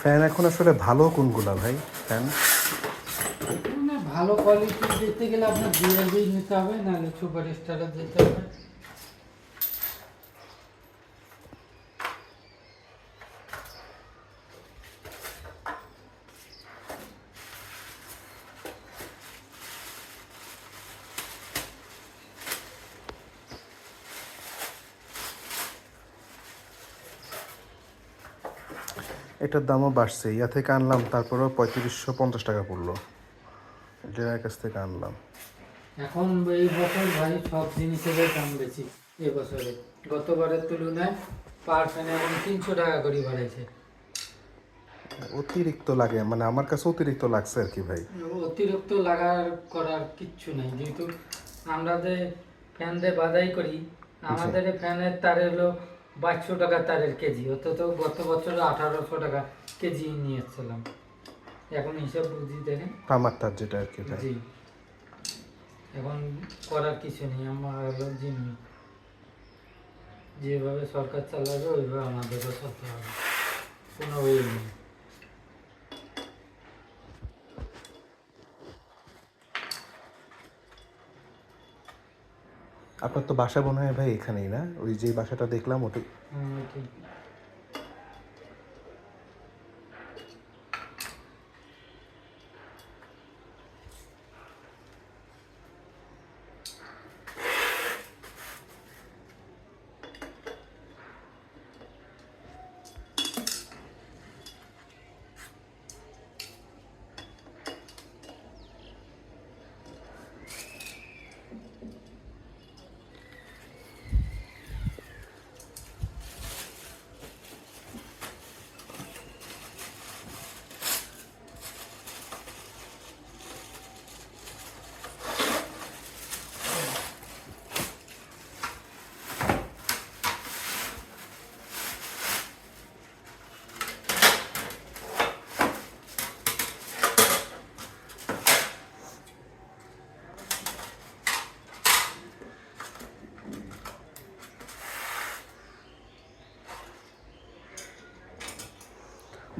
Fan এখন আসলে ভালো কোনগুলা ভাই ফ্যান? মানে ভালো কোয়ালিটি দিতে গেলে আপনার বিএলবি নিতে হবে, নাহলে সুপার স্টারের দিতে হবে। এটার দামও বাড়ছে, ইয়া থেকে আনলাম তারপরেও 3550 টাকা পড়লো, ডিলারের কাছ থেকে আনলাম। এখন এই বছর ভাই সব জিনিসের দাম বেশি এবছরে, গতবারের তুলনায় পার ফ্যান এখন 300 টাকা করে বাড়াইছে। অতিরিক্ত লাগে, মানে আমার কাছে অতিরিক্ত লাগছে আর কি ভাই। অতিরিক্ত লাগার করার কিচ্ছু নেই, যেহেতু আমরা যে ফ্যান দিয়ে বাদাই করি, আমাদের এই ফ্যানের তার হলো 2200 টাকা তারের কেজি, অথচ গত বছর 1800 টাকা কেজি নিয়ে এসেছিলাম। এখন হিসাব বুঝি দেখেন। আমার তার যেটা আর কি ভাই। জি, এখন করার কিছু নেই, আমার হলো জিম্মি, যেভাবে সরকার চালাবে ওইভাবে আমাদেরও চলতে হবে, কোনো ওয়ে নেই। আপনার তো বাসা মনে হয় ভাই এখানেই না? ওই যে বাসাটা দেখলাম ওটা। ঠিক।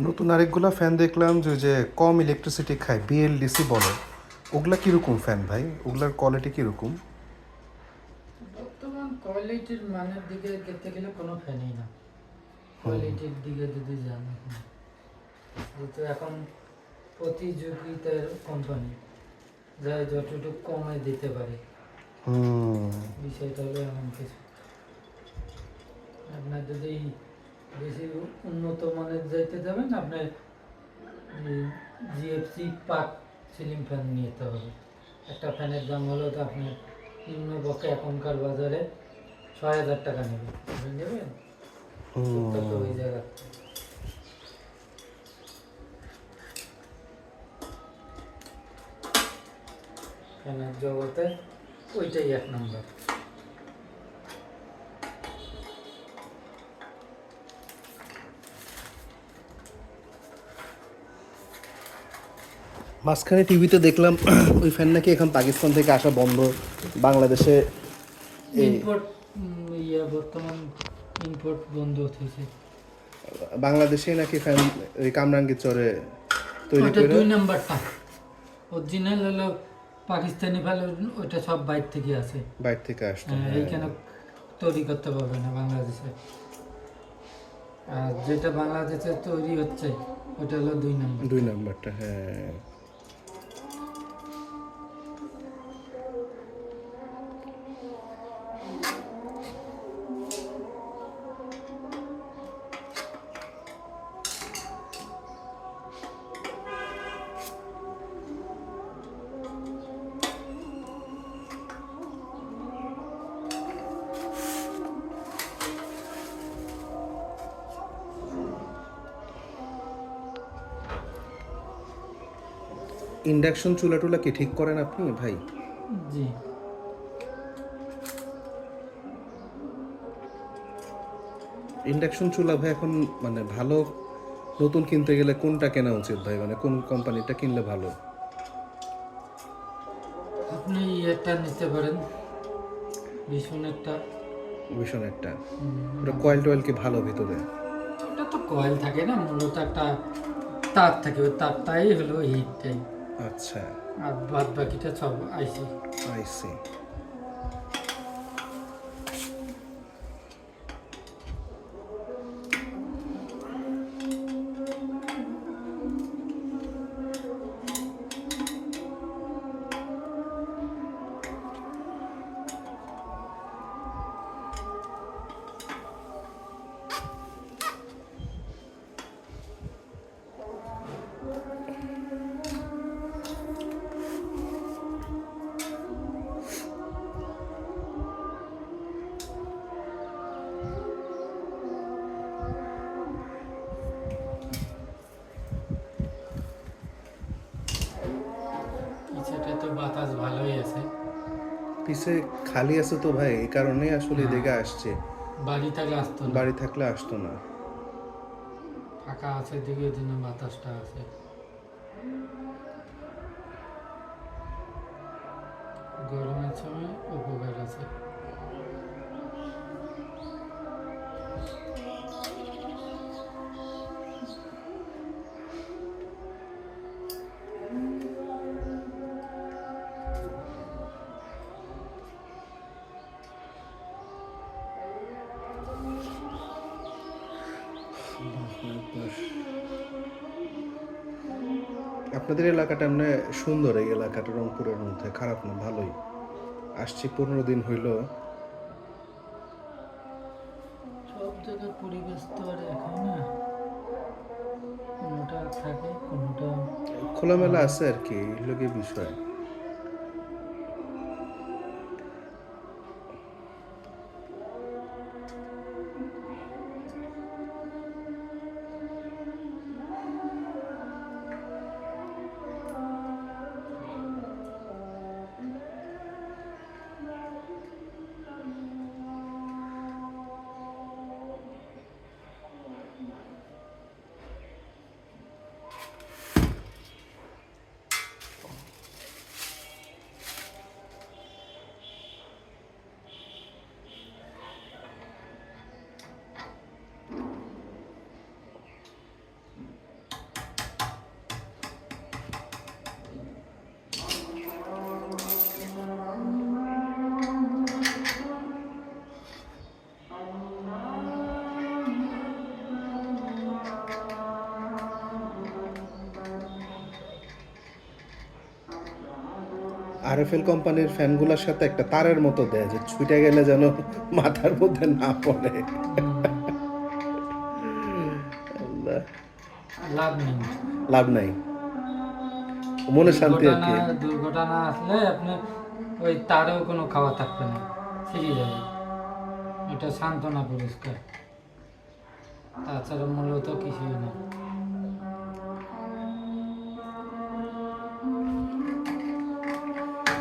নতুন আরেকগুলা ফ্যান দেখলাম যে যে কম ইলেকট্রিসিটি খায়, বিএলডিসি বলে, ওগুলা কীরকম ফ্যান ভাই? ওগুলার কোয়ালিটি কীরকম? বর্তমান কোয়ালিটির মানের দিকে দেখতে গেলে কোনো ফ্যানই না, কোয়ালিটির দিকে যদি যান এখন, যেহেতু এখন প্রতিযোগিতার কোম্পানি, যা যতটুকু কমে দিতে পারে, বিষয়টা হলো এমন কিছু। আপনার যদি বেশি উন্নত মানের যাইতে যাবেন, আপনার জিএফসি পাক সিলিং ফ্যান নিতে হবে। একটা ফ্যানের দাম হলো তো আপনার নিম্নপক্ষে এখনকার বাজারে 6000 টাকা নেবে, আপনি নেবেন তো ওই জায়গা। ফ্যানের জগতে ওইটাই এক নম্বর। মাঝখানে টিভিতে দেখলাম ওই ফ্যান নাকি এখন পাকিস্তান থেকে আসা বন্ধ, বাংলাদেশে ইম্পোর্ট বর্তমান ইম্পোর্ট বন্ধ হয়েছে। বাংলাদেশে নাকি ফ্যান ওই কামরাঙ্গীর চরে তৈরি ওটা করে। 2 নাম্বারটা অরিজিনাল হলো পাকিস্তানি ফেল, ওইটা সব বাইরে থেকে আসে, বাইরে থেকে আসতো। এইখানে তৈরি করতে পারবে না বাংলাদেশে। আর যেটা বাংলাদেশে তৈরি হচ্ছে ওটা হলো 2 নাম্বার। 2 নাম্বারটা, হ্যাঁ। ইন্ডাকশন চুলা টুলা কি ঠিক করেন আপনি ভাই? জি, ইন্ডাকশন চুলা ভাই এখন মানে ভালো নতুন কিনতে গেলে কোনটা কেনা উচিত ভাই, মানে কোন কোম্পানিটা কিনলে ভালো? আপনি এটা নিতে পারেন, ভীষণেরটা। ভীষণ একটা, ওটা কয়েল টয়েল কি ভালো ভিতরে? ওটা তো কয়েল থাকে না, মূলত একটা তার থাকে, ওই তারটাই হলো হিটটাই, আচ্ছা, আর বাদ বাকিটা সব আইসি। I C. পিছেটা তো বাতাস ভালোই আছে, পিছে খালি আছে তো ভাই, এই কারণেই আসলে এদিকে আসছে। বাড়ি থাকলে আসতো না, বাড়ি থাকলে আসতো না। ফাঁকা আছে দিকে জন্য বাতাসটা আছে। গরমের সময় উপকার আছে। আপনাদের এলাকাটা এমনি সুন্দর, এই এলাকাটা রংপুরের মধ্যে খারাপ না, ভালোই। আসছি 15 দিন হইল। সব জায়গার পরিবেশ তো আর এক হয় না, কোনোটা থাকে কোনোটা। খোলামেলা আছে আর কি, এই লোকের বিষয়। আরএফএল কোম্পানির ফ্যানগুলোর সাথে একটা তারের মতো দেয়, যে ছুটে গেলে যেন মাথার মধ্যে না পড়ে। আল্লাহ, লাভ নেই, লাভ নাই, মনে শান্তি আর কি। দুর্ঘটনা আসলে আপনি ওই তারেও কোনো খাওয়া থাকবে না, ছিঁড়ে যাবে। এটা সান্ত্বনা পুরস্কার, তাছাড়া মূলত কিছুই না।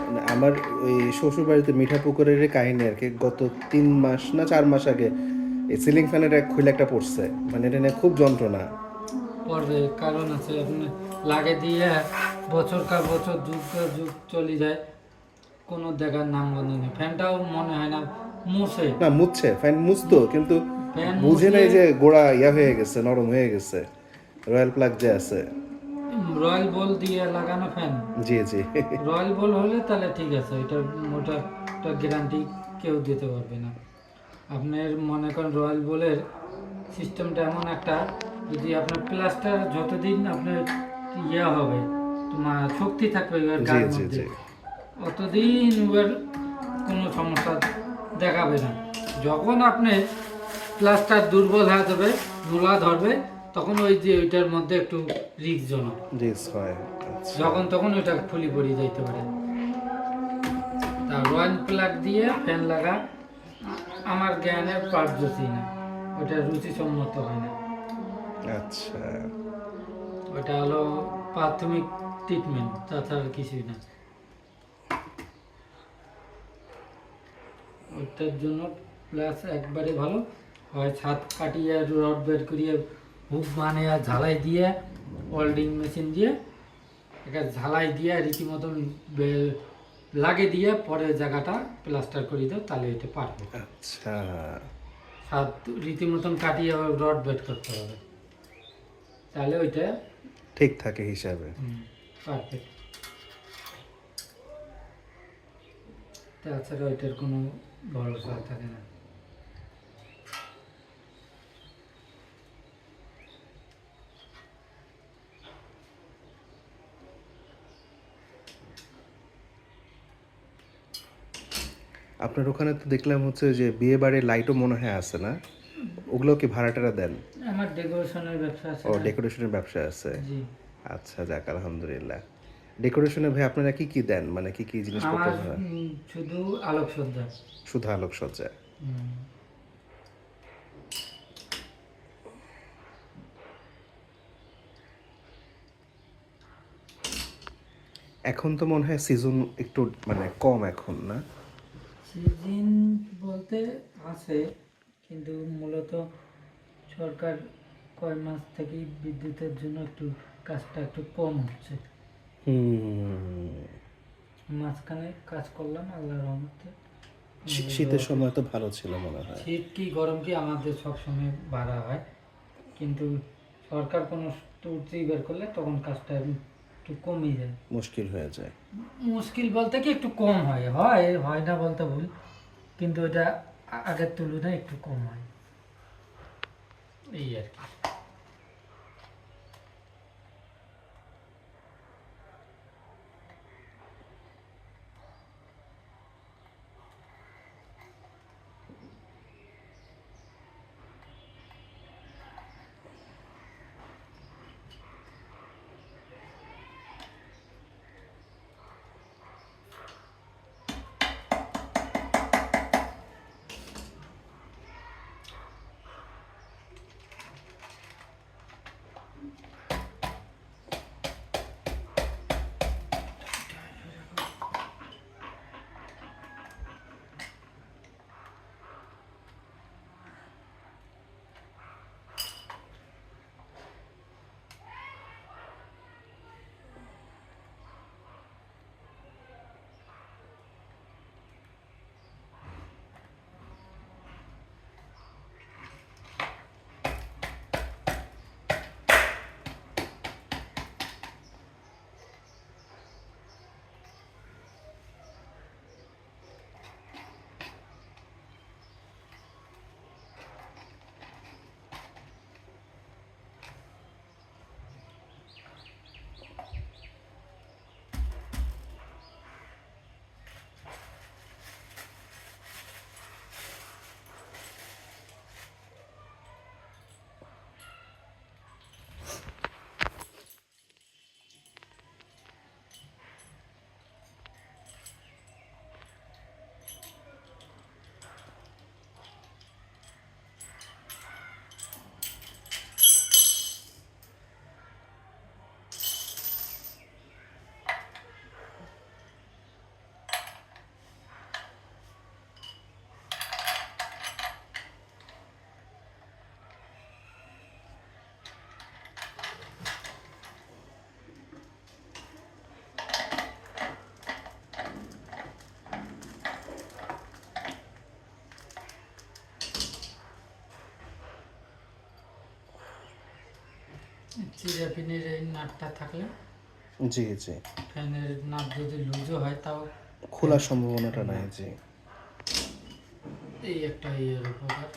মানে আমার ওই শ্বশুর বাড়িতে মিঠাপুকুরের কাহিনী আর কি, গত 3 মাস না 4 মাস আগে এই সিলিং ফ্যানের এক খুলে একটা পড়ছে, মানে এটা নিয়ে খুব যন্ত্রণা। পড়বে, কারণ আছে, আপনি লাগে দিয়ে বছর কার বছর যুগ কার যুগ চলে যায়, কোনো দেখার নাম গন্ধ নেই। ফ্যানটাও মনে হয় না মুছে, না মুছছে, ফ্যান মুছতো, কিন্তু ফ্যান বুঝে নাই মুছলে যে গোড়া ইয়া হয়ে গেছে, নরম হয়ে গেছে, রয়্যাল প্লাগ যে আছে। রয়্যাল বল দিয়ে লাগানো ফ্যান। জি জি। রয়্যাল বল হলে তাহলে ঠিক আছে, এটা ওটা গ্যারান্টি কেউ দিতে পারবে না। আপনার মনে করেন রয়্যাল বলের সিস্টেমটা এমন একটা, যদি আপনার প্লাস্টার যতদিন আপনার ইয়ে হবে, তোমার শক্তি থাকবে এবার জি গায়ের জি মধ্যে, জি। অতদিন এবার কোনো সমস্যা দেখাবে না। যখন আপনি প্লাস্টার দুর্বল হয়ে যাবে, নোলা ধরবে, তখন ওই যে ওইটার মধ্যে একটু রিস্কজনক, রিস্ক হয়। আচ্ছা। যখন তখন ওইটা ফুলি পড়ে যাইতে পারে। তা রয়্যাল প্লাগ দিয়ে ফ্যান লাগা আমার জ্ঞানের পারদর্শী না, ওটা রুচিসম্মত হয় না। আচ্ছা, ওটা হলো প্রাথমিক ট্রিটমেন্ট, তাছাড়া কিছুই না। ওটার জন্য প্লাস একবারে ভালো হয় ছাদ কাটিয়ে রড বের করিয়ে হুক বানিয়ে ঝালাই দিয়ে ওয়েল্ডিং মেশিন দিয়ে একটা ঝালাই দিয়ে রীতিমতন লাগে দিয়ে পরে জায়গাটা প্লাস্টার করে দাও, তাহলে এটা পারবে। আচ্ছা। ছাদ রীতিমতন কাটিয়ে রড বের করতে হবে, তাহলে ওইটা ঠিক থাকে হিসাবে। পারফেক্ট। তাছাড়া ওইটার কোনো ভরসা থাকে না। আপনার ওখানে তো দেখলাম হচ্ছে যে বিয়ে বাড়ির লাইটও মনে হয় আছে না? ওগুলো কি ভাড়াটারা দেন? আমার ডেকোরেশনের ব্যবসা আছে ও না? ডেকোরেশনের ব্যবসা আছে। জি। আচ্ছা যাক আলহামদুলিল্লাহ। ডেকোরেশনে ভাই আপনারা কি কি দেন? মানে কি কি জিনিসপত্র আমার হয়? শুধু আলোকসজ্জা। শুধু আলোকসজ্জা। হুম। এখন তো মনে হয় সিজন একটু মানে কম এখন না? সিজন বলতে আছে, কিন্তু মূলত সরকার কয় মাস থেকেই বিদ্যুতের জন্য একটু কাজটা একটু কম হচ্ছে। হুম। মাঝখানে কাজ করলাম আল্লাহর রহমতে। শীতের সময় তো ভালো ছিল মনে হয়। শীত কি গরম কি আমাদের সবসময় বাড়া হয়, কিন্তু সরকার কোনো ত্রুটি বের করলে তখন কাজটা একটু কমে যায়। মুশকিল হয়ে যায়। মুশকিল বলতে কি একটু কম হয়, হয় হয় না বলতে ভুল, কিন্তু এটা আগের তুলনায় একটু কম হয়, এই আর কি। চিরাপিনের এই নাটটা থাকলে, জি জি। ফ্যানের নাট যদি লুজও হয় তাও খোলার সম্ভাবনাটা নাই জি। এই একটা ইয়ের উপকার।